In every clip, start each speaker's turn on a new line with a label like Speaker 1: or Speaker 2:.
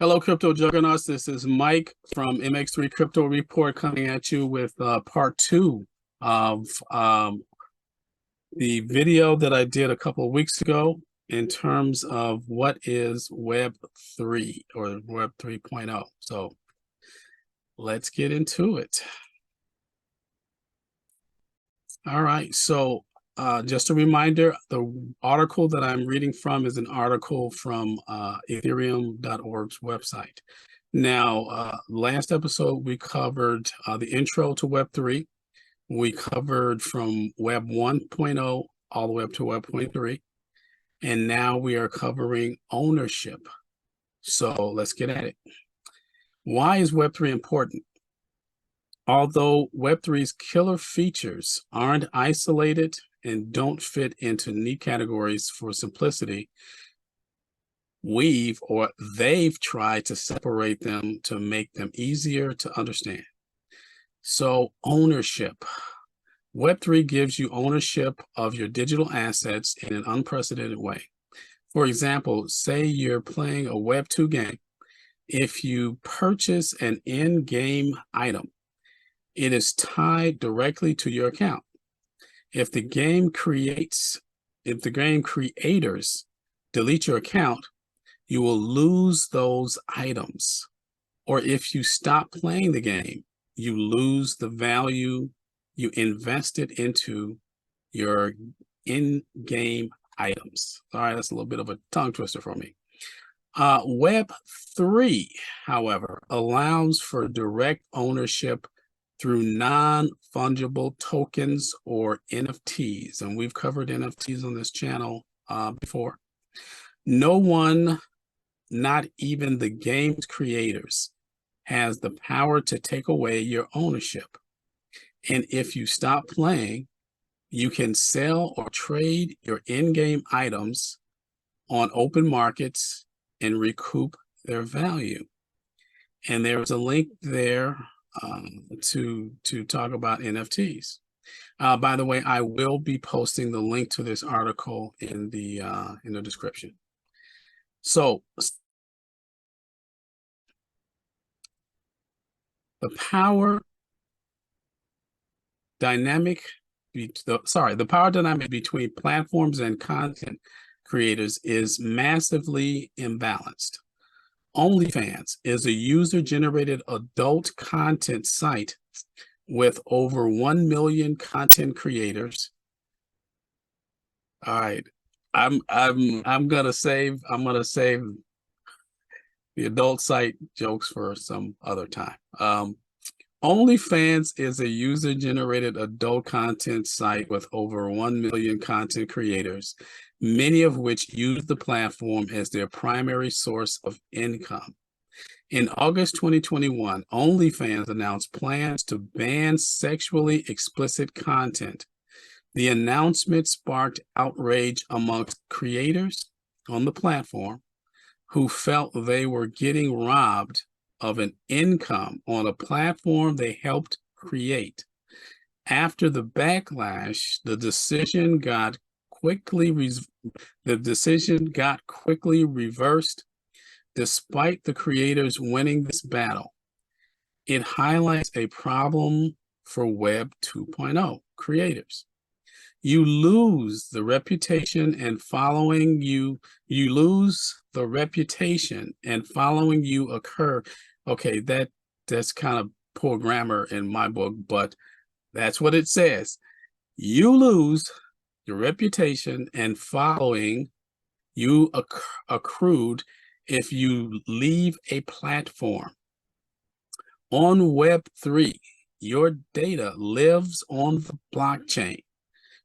Speaker 1: Hello, Crypto Juggernauts. This is Mike from Mx3 Crypto Report coming at you with part two of the video that I did a couple of weeks ago in terms of what is Web3 or Web 3.0. So let's get into it. All right. So just a reminder, the article that I'm reading from is an article from Ethereum.org's website. Now, last episode, we covered the intro to Web3. We covered from Web 1.0 all the way up to Web 3. And now we are covering ownership. So let's get at it. Why is Web3 important? Although Web3's killer features aren't isolated and don't fit into neat categories for simplicity, they've tried to separate them to make them easier to understand. So ownership. Web3 gives you ownership of your digital assets in an unprecedented way. For example, say you're playing a Web 2 game. If you purchase an in-game item, it is tied directly to your account. If the game creators delete your account, you will lose those items. Or if you stop playing the game, you lose the value you invested into your in-game items. All right, that's a little bit of a tongue twister for me. Web 3, however, allows for direct ownership through non-fungible tokens or NFTs. And we've covered NFTs on this channel before. No one, not even the game's creators, has the power to take away your ownership. And if you stop playing, you can sell or trade your in-game items on open markets and recoup their value. And there's a link there to talk about NFTs. By the way, I will be posting the link to this article in the description. So the power dynamic between platforms and content creators is massively imbalanced. OnlyFans is a user-generated adult content site with over 1 million content creators. All right, I'm gonna save the adult site jokes for some other time. OnlyFans is a user-generated adult content site with over 1 million content creators, many of which use the platform as their primary source of income. In August 2021, OnlyFans announced plans to ban sexually explicit content. The announcement sparked outrage amongst creators on the platform who felt they were getting robbed of an income on a platform they helped create. After the backlash, the decision got quickly reversed despite the creators winning this battle. It highlights a problem for Web 2.0 creators. You lose the reputation and following you occur. Okay, that's kind of poor grammar in my book, but that's what it says. You lose your reputation and following you accrued if you leave a platform. On Web3, your data lives on the blockchain.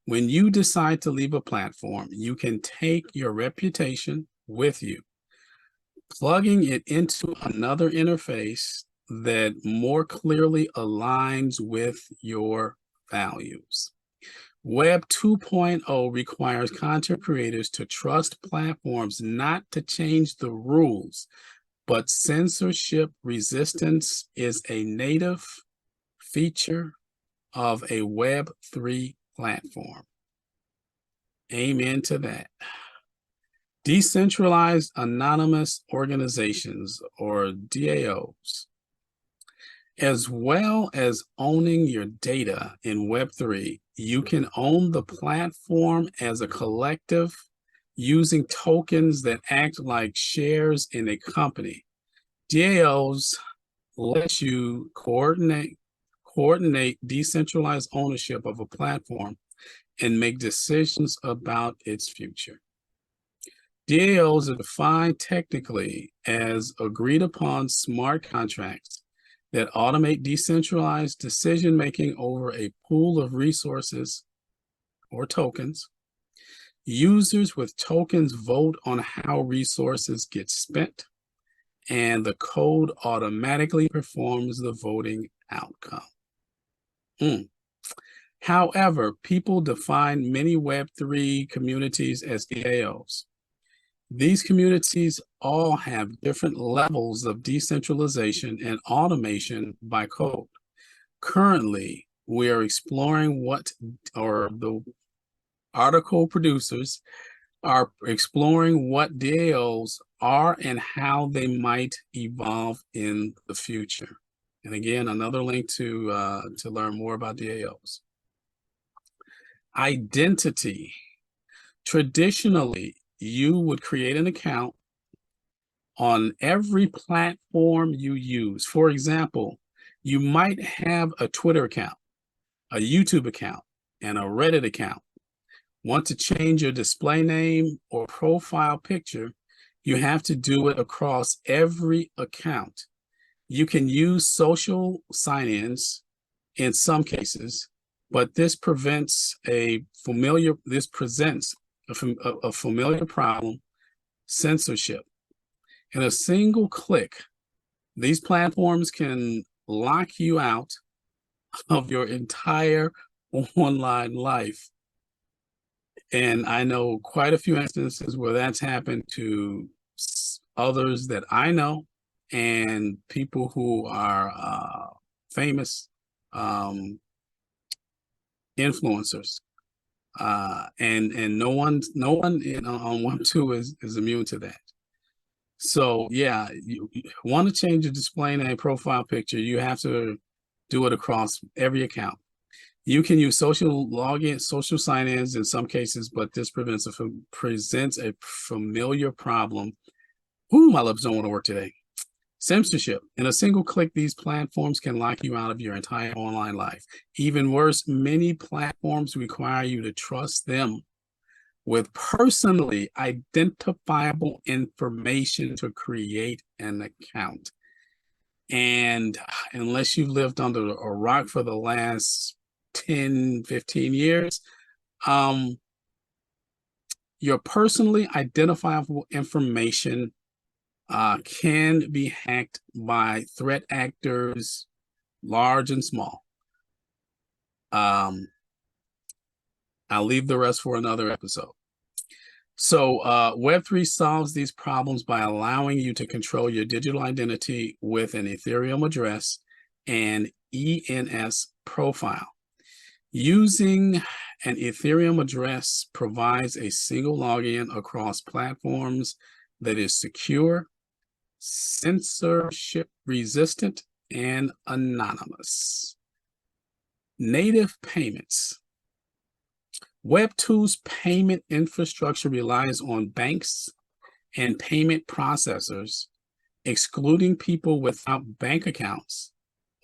Speaker 1: When you decide to leave a platform, you can take your reputation with you, plugging it into another interface that more clearly aligns with your values. Web 2.0 requires content creators to trust platforms not to change the rules, but censorship resistance is a native feature of a Web 3 platform. Amen to that. Decentralized Anonymous Organizations, or DAOs. As well as owning your data in Web3, you can own the platform as a collective using tokens that act like shares in a company. DAOs let you coordinate decentralized ownership of a platform and make decisions about its future. DAOs are defined technically as agreed upon smart contracts that automate decentralized decision-making over a pool of resources or tokens. Users with tokens vote on how resources get spent, and the code automatically performs the voting outcome. However, people define many Web3 communities as DAOs. These communities all have different levels of decentralization and automation by code. Currently, we are exploring the article producers are exploring what DAOs are and how they might evolve in the future. And again, another link to learn more about DAOs. Identity. Traditionally, you would create an account on every platform you use. For example, you might have a Twitter account, a YouTube account, and a Reddit account. Want to change your display name or profile picture, you have to do it across every account. You can use social sign-ins in some cases, but this presents a familiar problem: censorship. In a single click, these platforms can lock you out of your entire online life. And I know quite a few instances where that's happened to others that I know and people who are famous influencers. And no one on Web2 is immune to that. So yeah, you want to change your display name, profile picture, you have to do it across every account. You can use social login, social sign-ins in some cases, but this presents a familiar problem. Ooh, my lips don't want to work today. Censorship. In a single click, these platforms can lock you out of your entire online life. Even worse, many platforms require you to trust them with personally identifiable information to create an account. And unless you've lived under a rock for the last 10, 15 years, your personally identifiable information can be hacked by threat actors, large and small. I'll leave the rest for another episode. So Web3 solves these problems by allowing you to control your digital identity with an Ethereum address and ENS profile. Using an Ethereum address provides a single login across platforms that is secure, censorship resistant, and anonymous. Native payments. Web2's payment infrastructure relies on banks and payment processors, excluding people without bank accounts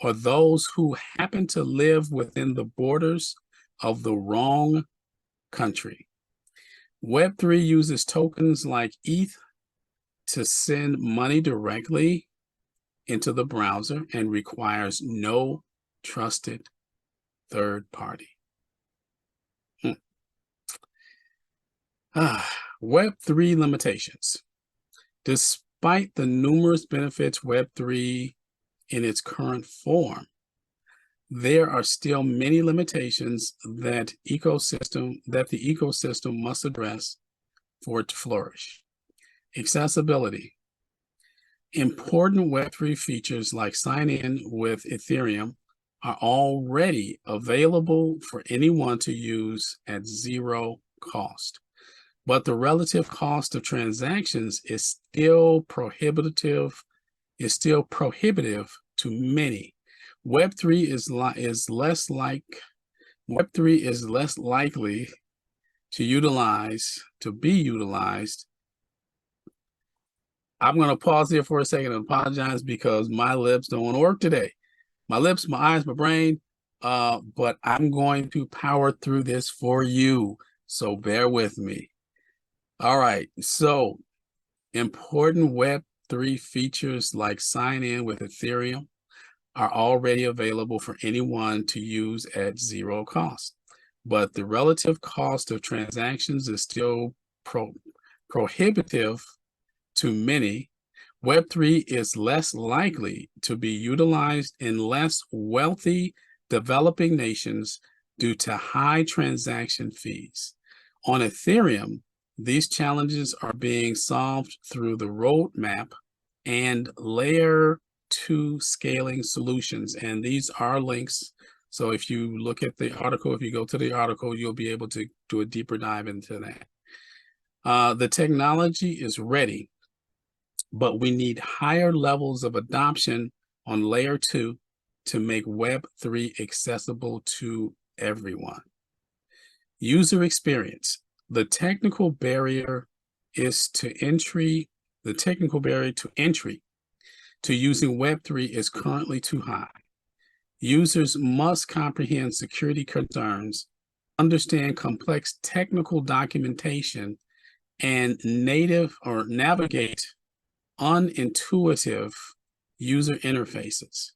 Speaker 1: or those who happen to live within the borders of the wrong country. Web3 uses tokens like ETH to send money directly into the browser and requires no trusted third party. Web3 limitations. Despite the numerous benefits Web3 in its current form, there are still many limitations that the ecosystem must address for it to flourish. Accessibility. Important Web3 features like sign-in with Ethereum are already available for anyone to use at zero cost. but the relative cost of transactions is still prohibitive to many. Web3 is less likely to be utilized. I'm going to pause here for a second and apologize because my lips don't want to work today. My lips, my eyes, my brain, but I'm going to power through this for you. So bear with me. All right. So important Web3 features like sign in with Ethereum are already available for anyone to use at zero cost. But the relative cost of transactions is still prohibitive to many. Web3 is less likely to be utilized in less wealthy developing nations due to high transaction fees. On Ethereum, these challenges are being solved through the roadmap and layer 2 scaling solutions. And these are links. So if you look at the article, if you go to the article, you'll be able to do a deeper dive into that. The technology is ready, but we need higher levels of adoption on layer 2 to make Web3 accessible to everyone. User experience. The technical barrier to entry to using Web3 is currently too high. Users must comprehend security concerns, understand complex technical documentation, and navigate unintuitive user interfaces.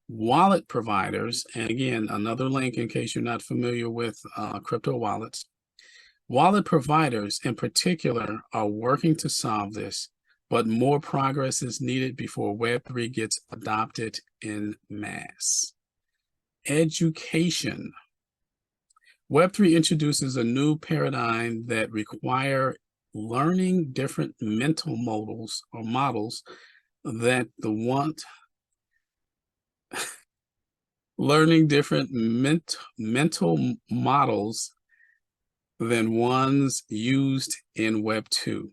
Speaker 1: Wallet providers, and again, another link in case you're not familiar with crypto wallets. Wallet providers in particular are working to solve this, but more progress is needed before Web3 gets adopted in mass. Education. Web3 introduces a new paradigm that require learning different mental models that learning different mental models than ones used in Web 2.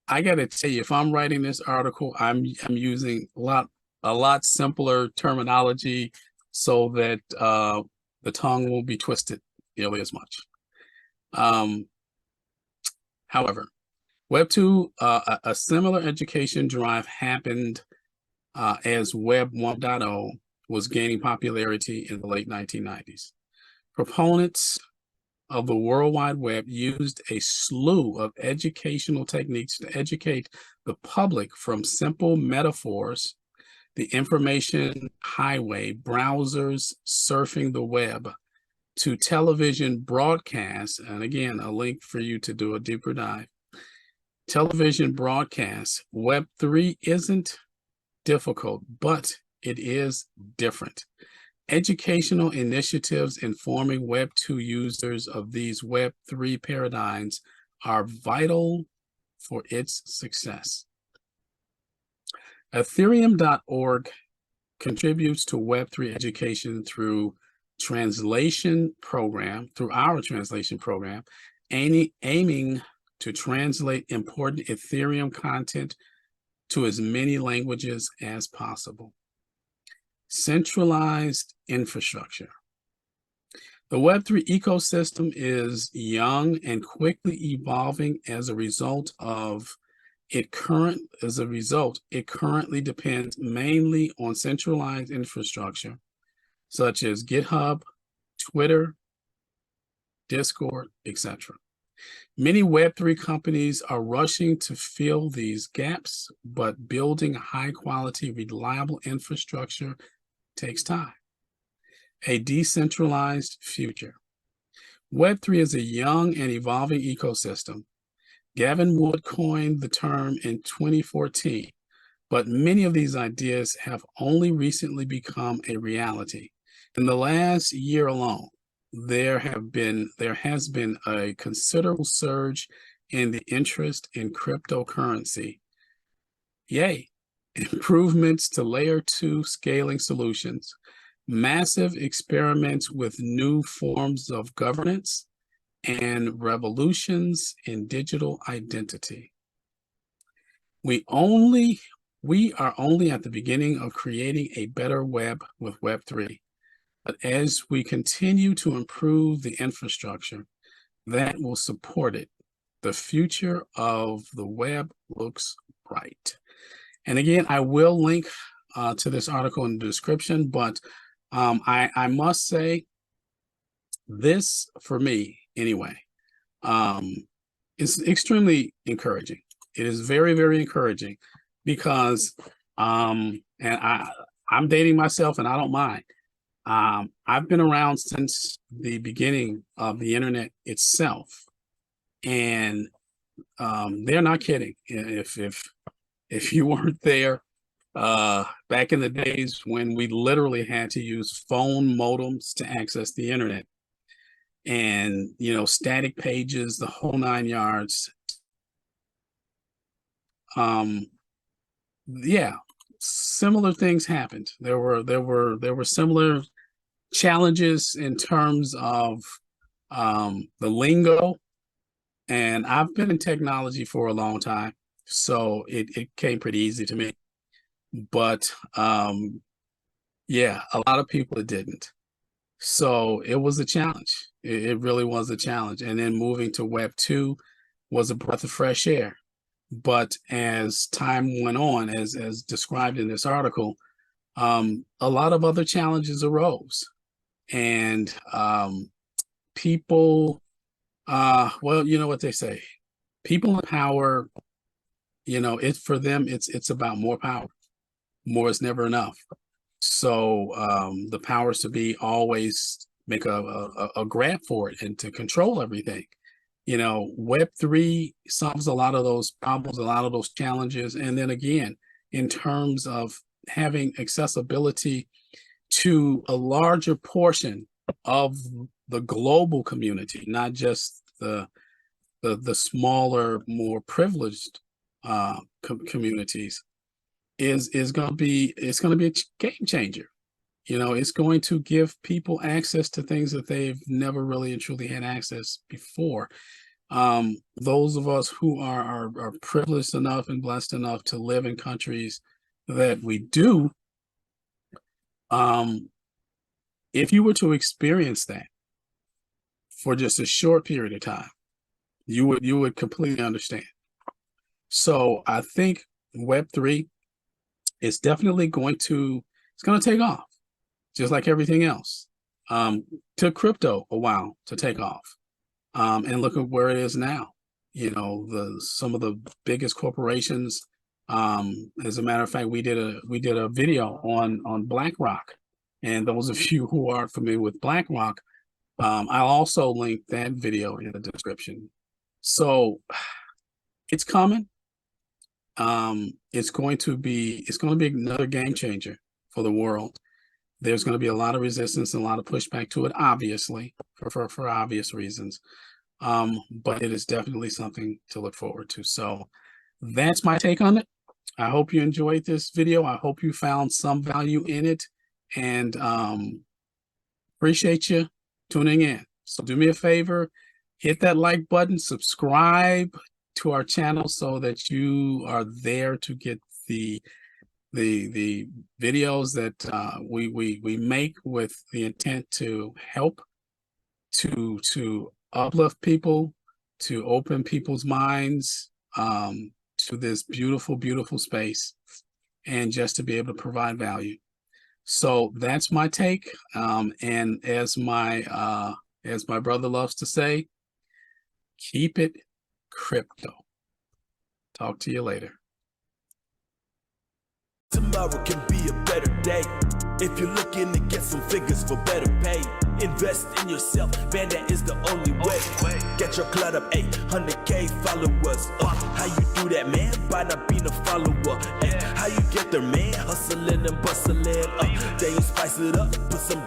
Speaker 1: I got to tell you, if I'm writing this article, I'm using a lot simpler terminology so that the tongue won't be twisted nearly as much. However, Web 2, a similar education drive happened as Web 1.0 was gaining popularity in the late 1990s. Proponents of the World Wide Web used a slew of educational techniques to educate the public, from simple metaphors, the information highway, browsers surfing the web, to television broadcasts, and again, a link for you to do a deeper dive. Television broadcasts. Web3 isn't difficult, but it is different. Educational initiatives informing Web 2 users of these Web 3 paradigms are vital for its success. Ethereum.org contributes to Web 3 education through our translation program, aiming to translate important Ethereum content to as many languages as possible. Centralized infrastructure. The Web3 ecosystem is young and quickly evolving. As a result, it currently depends mainly on centralized infrastructure such as GitHub, Twitter, Discord, etc. Many Web3 companies are rushing to fill these gaps, but building high-quality, reliable infrastructure takes time. A decentralized future. Web3 is a young and evolving ecosystem. Gavin Wood coined the term in 2014, but many of these ideas have only recently become a reality. In the last year alone, there has been a considerable surge in the interest in cryptocurrency. Yay! Improvements to layer 2 scaling solutions, massive experiments with new forms of governance, and revolutions in digital identity. We are only at the beginning of creating a better web with Web3. But as we continue to improve the infrastructure that will support it, the future of the web looks bright. And again, I will link to this article in the description, but I must say this, for me anyway, is extremely encouraging. It is very, very encouraging because, and I'm dating myself and I don't mind. I've been around since the beginning of the internet itself, and they're not kidding. If you weren't there back in the days when we literally had to use phone modems to access the internet, and static pages, the whole 9 yards. Yeah, similar things happened. There were similar challenges in terms of the lingo, and I've been in technology for a long time, so it came pretty easy to me. But yeah, a lot of people it didn't. So it was a challenge. It really was a challenge. And then moving to Web 2 was a breath of fresh air. But as time went on, as described in this article, a lot of other challenges arose. And people, well, you know what they say, people in power, it's for them, it's about more power. More is never enough. So the powers to be always make a grab for it and to control everything. Web3 solves a lot of those problems, a lot of those challenges. And then again, in terms of having accessibility to a larger portion of the global community, not just the smaller, more privileged communities, is going to be a game changer. It's going to give people access to things that they've never really and truly had access before. Those of us who are privileged enough and blessed enough to live in countries that we do, if you were to experience that for just a short period of time, you would completely understand. So I think Web3 is definitely going to take off, just like everything else. Took crypto a while to take off, and look at where it is now. Some of the biggest corporations. As a matter of fact, we did a video on BlackRock, and those of you who are familiar with BlackRock, I'll also link that video in the description. So it's coming. It's going to be another game changer for the world. There's going to be a lot of resistance and a lot of pushback to it, obviously, for obvious reasons. But it is definitely something to look forward to. So that's my take on it. I hope you enjoyed this video. I hope you found some value in it, and appreciate you tuning in. So do me a favor, hit that like button, subscribe to our channel so that you are there to get the videos that we make with the intent to help, to uplift people, to open people's minds to this beautiful, beautiful space, and just to be able to provide value. So that's my take. And as my brother loves to say, keep it crypto. Talk to you later.
Speaker 2: Tomorrow can be a better day if you're looking to get some figures for better pay. Invest in yourself, man, that is the only way. Get your clout up, 800K followers. How you do that, man? By not being a follower. How you get there, man? Hustling and bustling. Then you spice it up, put some